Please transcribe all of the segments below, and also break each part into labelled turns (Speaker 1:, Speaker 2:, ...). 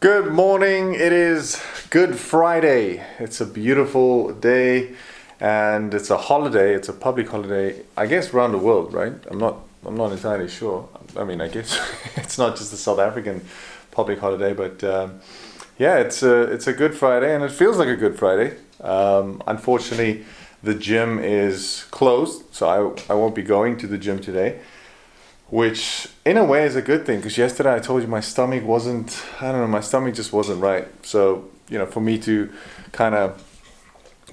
Speaker 1: Good morning. It is Good Friday. It's a beautiful day and it's a holiday. It's a public holiday, I guess, around the world, right? I'm not entirely sure. I mean, I guess it's not just a South African public holiday, but yeah, it's a Good Friday and it feels like a Good Friday. Unfortunately, the gym is closed, so I won't be going to the gym today. Which in a way is a good thing, because yesterday I told you my stomach wasn't, I don't know, my stomach just wasn't right. So, for me to kind of,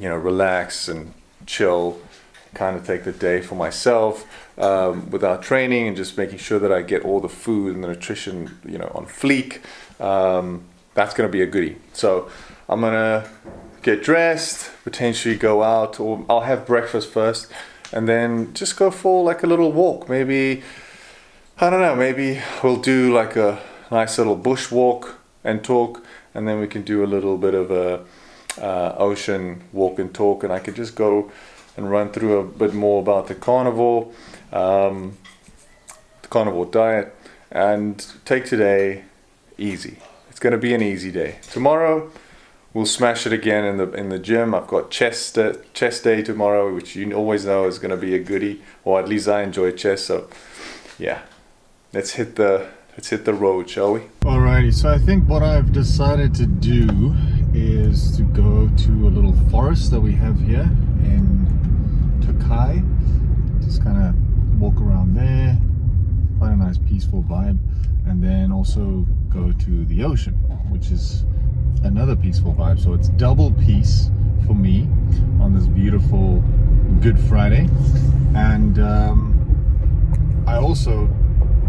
Speaker 1: relax and chill, kind of take the day for myself without training and just making sure that I get all the food and the nutrition, on fleek, that's going to be a goodie. So I'm going to get dressed, potentially go out, or I'll have breakfast first and then just go for like a little walk. Maybe, I don't know, maybe we'll do like a nice little bush walk and talk, and then we can do a little bit of a ocean walk and talk, and I could just go and run through a bit more about the carnivore diet, and take today easy. It's going to be an easy day. Tomorrow we'll smash it again in the gym. I've got chest day tomorrow, which you always know is going to be a goodie, or at least I enjoy chest. So yeah. Let's hit the road, shall we? Alrighty, so I think what I've decided to do is to go to a little forest that we have here in Turkey. Just kind of walk around there, find a nice peaceful vibe, and then also go to the ocean, which is another peaceful vibe. So it's double peace for me on this beautiful Good Friday. And I also,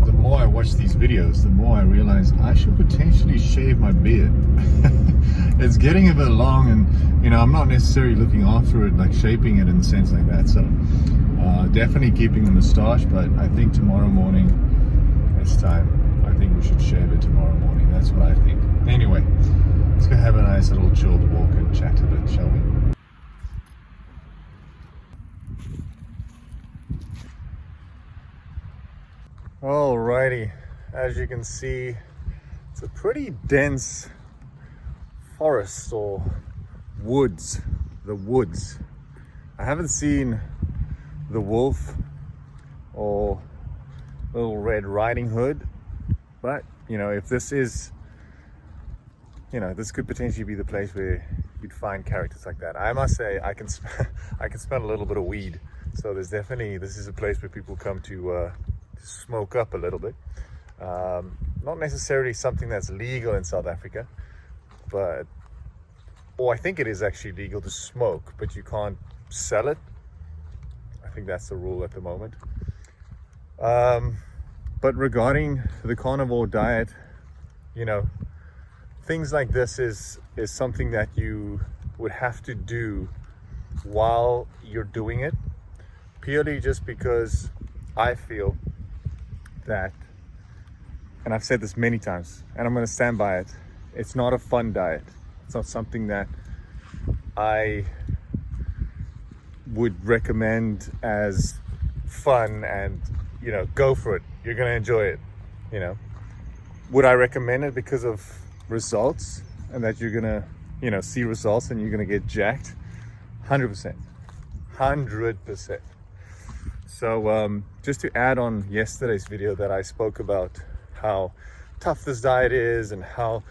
Speaker 1: the more I watch these videos, the more I realize I should potentially shave my beard. It's getting a bit long, and I'm not necessarily looking after it, like shaping it in a sense like that. So definitely keeping the moustache, but I think tomorrow morning it's time. I think we should shave it tomorrow morning. That's what I think. Anyway, let's go have a nice little chilled walk and chat a bit, shall we? Alrighty, as you can see, it's a pretty dense forest or woods. The woods. I haven't seen the wolf or Little Red Riding Hood, but if this is, this could potentially be the place where you'd find characters like that. I must say, I can smell a little bit of weed, so this is a place where people come to smoke up a little bit. Not necessarily something that's legal in South Africa, I think it is actually legal to smoke, but you can't sell it. I think that's the rule at the moment. But regarding the carnivore diet, things like this is something that you would have to do while you're doing it, purely just because I feel that, and I've said this many times and I'm going to stand by it, it's not a fun diet. It's not something that I would recommend as fun and go for it, you're going to enjoy it. Would I recommend it because of results and that you're going to see results and you're going to get jacked? 100%. So just to add on yesterday's video that I spoke about how tough this diet is and how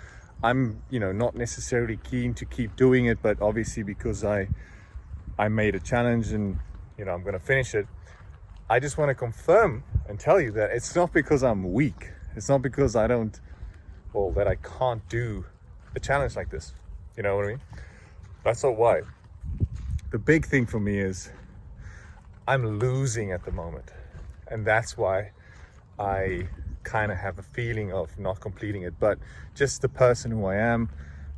Speaker 1: I'm not necessarily keen to keep doing it, but obviously because I made a challenge and I'm going to finish it, I just want to confirm and tell you that it's not because I'm weak. It's not because that I can't do a challenge like this. You know what I mean? That's not why. The big thing for me is I'm losing at the moment, and that's why I kind of have a feeling of not completing it. But just the person who I am,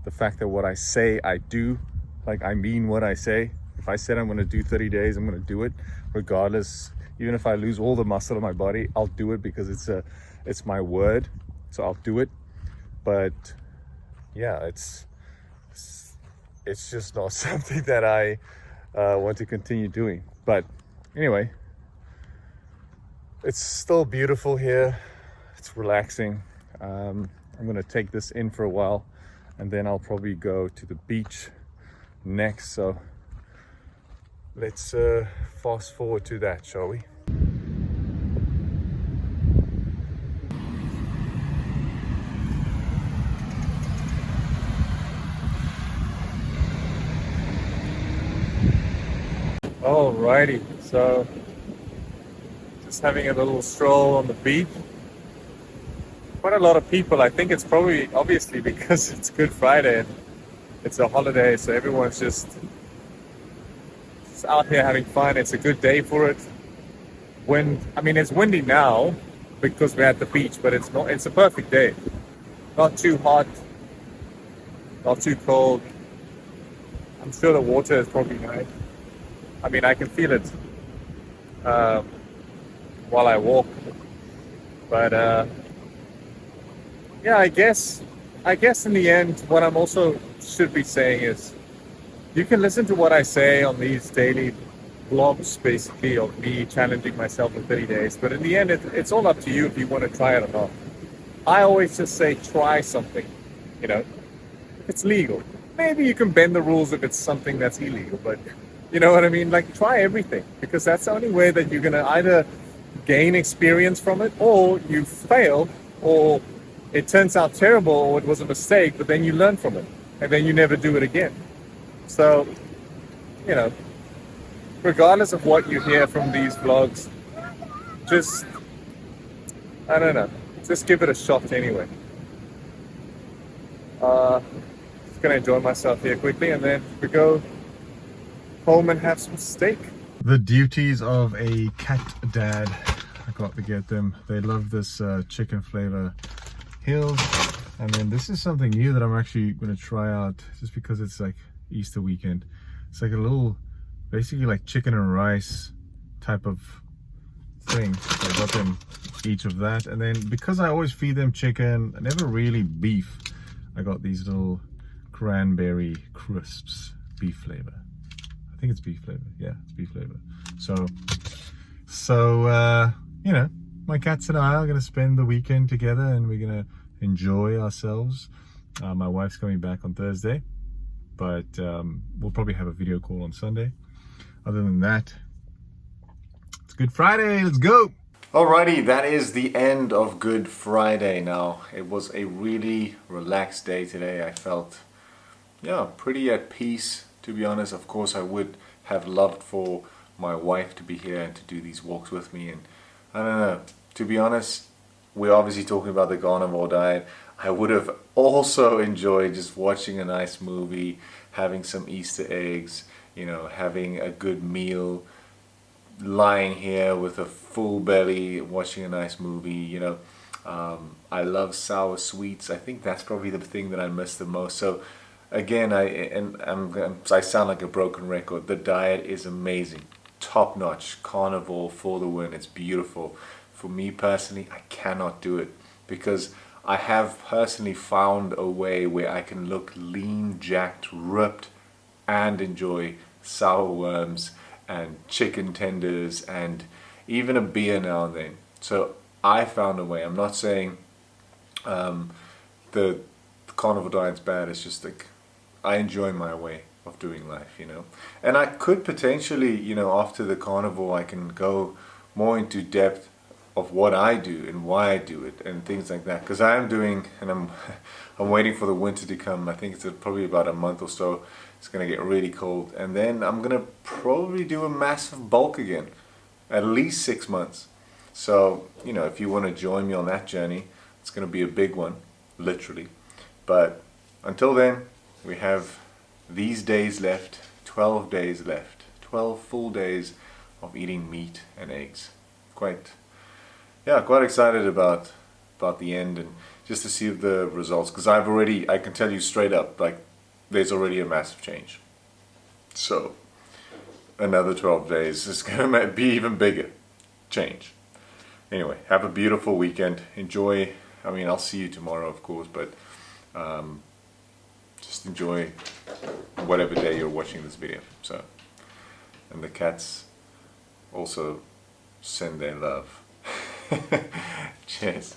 Speaker 1: the fact that what I say I do, like I mean what I say. If I said I'm going to do 30 days, I'm going to do it regardless. Even if I lose all the muscle in my body, I'll do it because it's my word, so I'll do it. But yeah, it's just not something that I want to continue doing. But anyway, it's still beautiful here. It's relaxing. I'm gonna take this in for a while, and then I'll probably go to the beach next. So let's fast forward to that, shall we? Alrighty, so just having a little stroll on the beach. Quite a lot of people. I think it's probably obviously because it's Good Friday and it's a holiday, so everyone's just out here having fun. It's a good day for it. It's windy now because we're at the beach, but it's a perfect day. Not too hot, not too cold. I'm sure the water is probably nice. I can feel it while I walk. But yeah, I guess in the end, what I'm also should be saying is, you can listen to what I say on these daily vlogs, basically, of me challenging myself in 30 days. But in the end, it's all up to you if you want to try it or not. I always just say, try something. If it's legal. Maybe you can bend the rules if it's something that's illegal, but you know what I mean? Like, try everything, because that's the only way that you're going to either gain experience from it, or you fail, or it turns out terrible, or it was a mistake, but then you learn from it, and then you never do it again. So, regardless of what you hear from these vlogs, just, I don't know, just give it a shot anyway. Just gonna enjoy myself here quickly, and then we go home and have some steak. The duties of a cat dad. I got to get them. They love this chicken flavor hills. And then this is something new that I'm actually going to try out, just because it's like Easter weekend. It's like a little, basically like chicken and rice type of thing. So I got them each of that. And then because I always feed them chicken, never really beef, I got these little cranberry crisps, beef flavor. I think it's beef flavor. Yeah, it's beef flavor. So my cats and I are going to spend the weekend together, and we're going to enjoy ourselves. My wife's coming back on Thursday, but we'll probably have a video call on Sunday. Other than that, it's Good Friday. Let's go. Alrighty, that is the end of Good Friday now. It was a really relaxed day today. I felt, pretty at peace, to be honest. Of course, I would have loved for my wife to be here and to do these walks with me. And I don't know, to be honest, we're obviously talking about the carnivore diet. I would have also enjoyed just watching a nice movie, having some Easter eggs, having a good meal, lying here with a full belly, watching a nice movie. I love sour sweets. I think that's probably the thing that I miss the most. So again, I sound like a broken record. The diet is amazing, top notch, carnivore for the win. It's beautiful. For me personally, I cannot do it, because I have personally found a way where I can look lean, jacked, ripped, and enjoy sour worms and chicken tenders and even a beer now and then. So I found a way. I'm not saying the carnivore diet's bad. It's just like, I enjoy my way of doing life, And I could potentially, after the carnivore, I can go more into depth of what I do and why I do it and things like that. Because I am doing, and I'm waiting for the winter to come. I think it's probably about a month or so. It's going to get really cold. And then I'm going to probably do a massive bulk again. At least 6 months. So, if you want to join me on that journey, it's going to be a big one, literally. But until then, we have these days left, 12 days left, 12 full days of eating meat and eggs. Quite excited about the end, and just to see the results, because I can tell you straight up, like, there's already a massive change. So another 12 days is going to be even bigger change. Anyway, have a beautiful weekend. Enjoy. I'll see you tomorrow, of course, but just enjoy whatever day you're watching this video. So, and the cats also send their love. Cheers.